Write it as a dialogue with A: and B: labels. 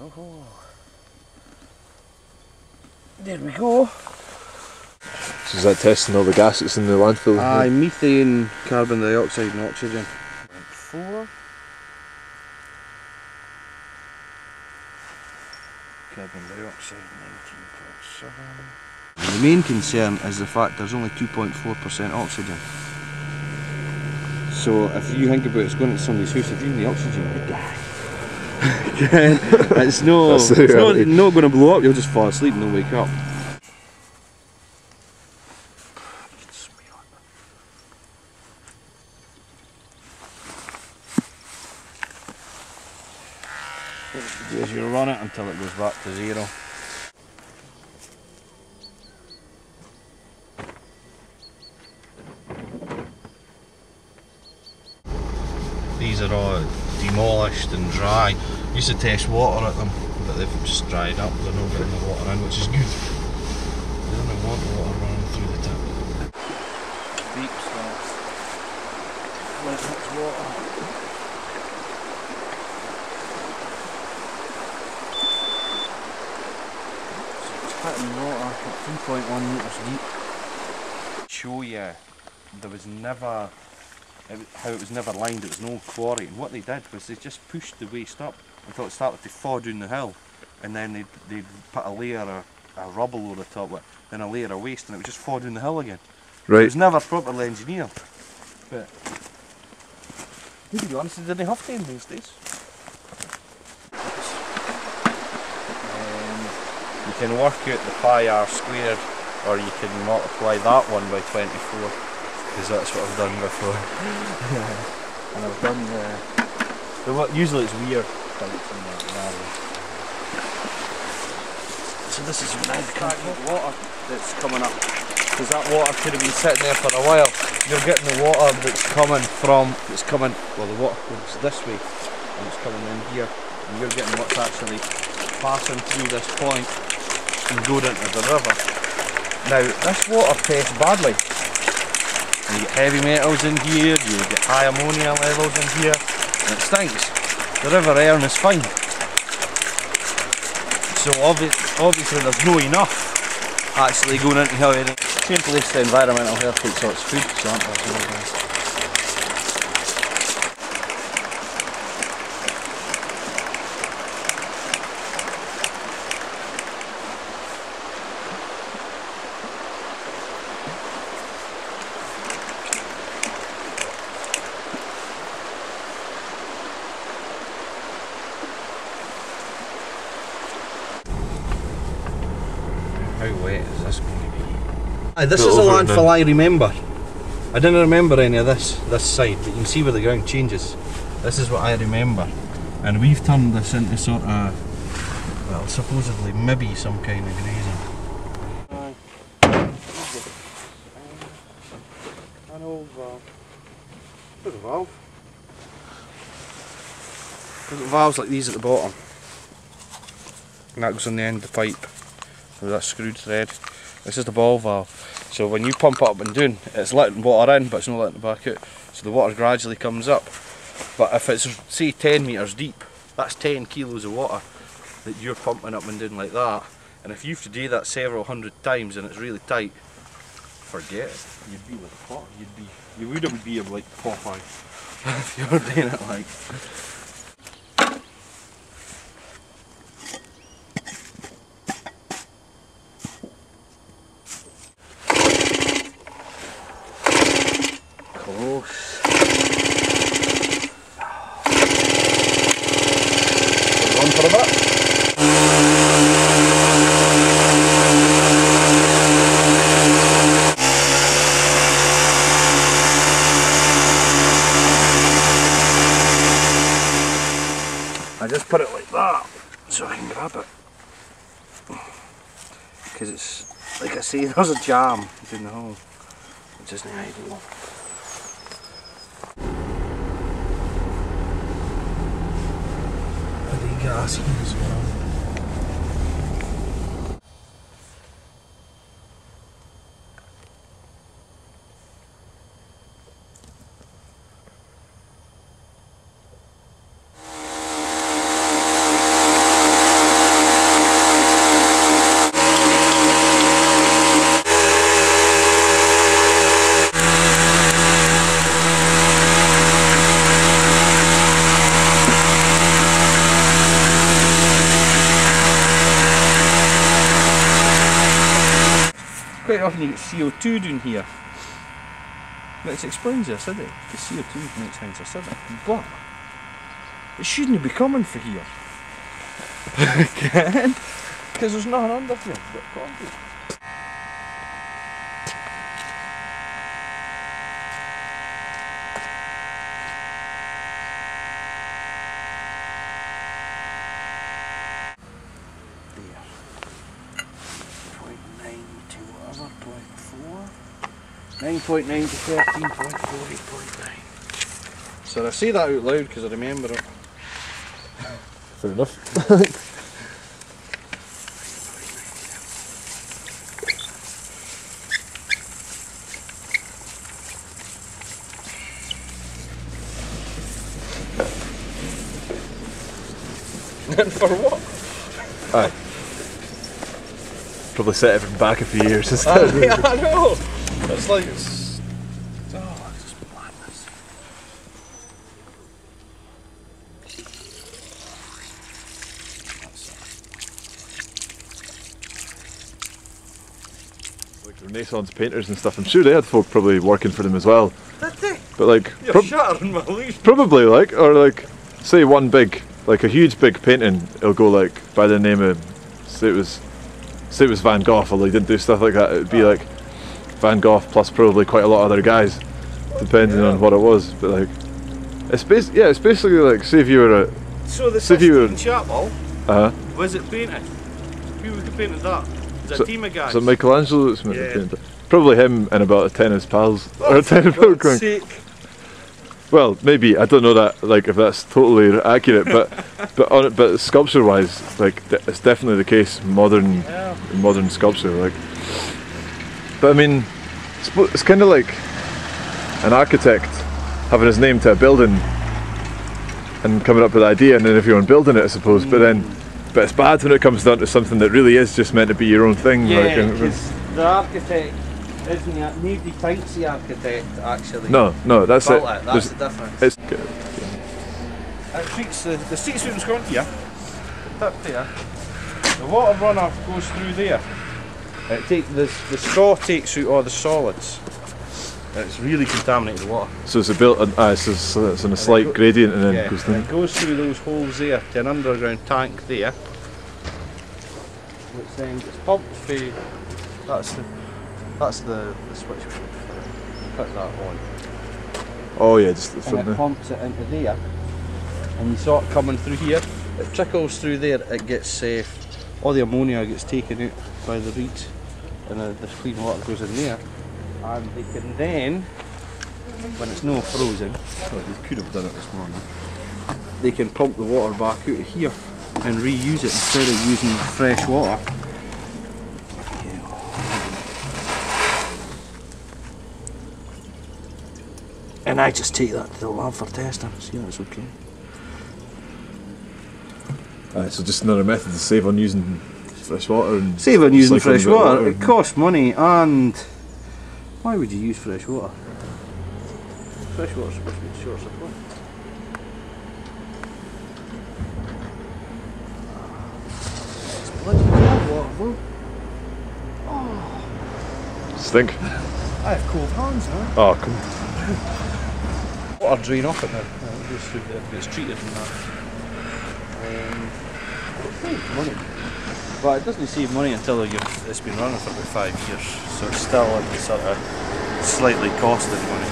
A: Oh. There we go.
B: So is that testing all the gases in the landfill?
A: Aye, methane, carbon dioxide and oxygen. 4. Carbon dioxide 19.7. The main concern is the fact there's only 2.4% oxygen. So if you think about it, it's going into somebody's house, if you need the oxygen, you die. It's not going to blow up, you'll just fall asleep and they'll wake up. What you do is you run it until it goes back to 0. These are all demolished and dry. Used to test water at them, but they've just dried up. They're not getting the water in, which is good. They don't want water running through the tip. Deep start. When it hits water. So it's hitting water at 3.1 metres deep. Show you, there was never. How it was never lined, it was no quarry, and what they did was they just pushed the waste up until it started to fall down the hill, and then they'd put a layer of rubble over the top of it, then a layer of waste, and it would just fall down the hill again.
B: Right.
A: It was never properly engineered. But to be honest, they didn't have to in these days. You can work out the pi r squared, or you can multiply that one by 24. Because that's what I've done before. And I've done usually it's weird types in that. So this is when I've got water that's coming up. Because that water could have been sitting there for a while. You're getting the water that's coming, well the water goes this way and it's coming in here. And you're getting what's actually passing through this point and going into the river. Now this water tastes badly. You get heavy metals in here, you get high ammonia levels in here, and it stinks. The River Erne is fine. So obviously there's no enough actually going into here. Same place the environmental health takes all its food, so aren't there? How wet is this going to be? This is a landfill I remember. I didn't remember any of this side, but you can see where the ground changes. This is what I remember. And we've turned this into sort of, well, supposedly maybe some kind of grazing. An old valve. There's a valve. We've got valves like these at the bottom. And that goes on the end of the pipe. With that screwed thread. This is the ball valve. So when you pump it up and down, it's letting water in, but it's not letting it back out. So the water gradually comes up. But if it's, say, 10 metres deep, that's 10 kilos of water that you're pumping up and down like that. And if you have to do that several hundred times and it's really tight, forget it. You'd be like pot. You wouldn't be like Popeye if you were doing it like. Close. Run for a bit. I just put it like that so I can grab it. Because it's, like I say, there's a jam in the hole, which isn't ideal. Gas here as well. quite often you get CO2 down here. Which explains the acidity, because CO2 makes things acidic. But it shouldn't be coming for here. Again? Because there's nothing under here but concrete. There. 0.9 to whatever, 0.4. 9.9 to 13.4, 8.9. So I say that out loud because I remember it.
B: Fair enough.
A: And for what?
B: Aye. Probably set everything back a few years instead.
A: I know! It's like it's... Oh, it's just madness.
B: Like Renaissance painters and stuff, I'm sure they had folk probably working for them as well.
A: Did they?
B: But like...
A: You're shattering my leaf.
B: Probably like, or like, say one big, like a huge big painting, it'll go like by the name of, say it was Van Gogh, although he didn't do stuff like that, it'd be like Van Gogh plus probably quite a lot of other guys, depending on what it was. But like, it's basically like, say if you were a...
A: So the Sistine Chapel, was it painted? Who painted that? Is it a team of guys?
B: So Michelangelo that's painted it. Probably him and about 10 of his pals. Or 10 of them going. Well, maybe, I don't know that, like if that's totally accurate, but sculpture wise, like it's definitely the case modern sculpture, like. But I mean, it's kind of like an architect having his name to a building and coming up with the idea, and then everyone building it, I suppose. But it's bad when it comes down to something that really is just meant to be your own thing.
A: Yeah, because the architect isn't it? Nobody thinks the architect actually.
B: No, that's it.
A: That's the difference.
B: It's good.
A: It treats the street sweeping's gone here. Up there. The water runner goes through there. The straw takes out all the solids. It's really contaminated water.
B: So it's it's in a slight gradient and then goes through.
A: It goes through those holes there to an underground tank there, which then gets pumped through. That's the switch. Put that on.
B: Oh yeah, just
A: and it pumps it into there, and you saw it coming through here. It trickles through there. It gets all the ammonia gets taken out by the reeds, and the clean water goes in there. And they can then, when it's not frozen, well, they could have done it this morning, they can pump the water back out of here and reuse it instead of using fresh water. And I just take that to the lab for testing, see that's okay.
B: So just another method to save on using fresh water and
A: save on using
B: fresh
A: fresh water. It costs money, and why would you use fresh water? Fresh water's supposed to be in short supply. It's bloody cold water, though. Oh.
B: Stink.
A: I have cold hands now.
B: Oh, come on.
A: Water drain off it now. It goes through there, it's treated and that. It saves money. But it doesn't save money until it's been running for about 5 years. So it's still sort of slightly costing money.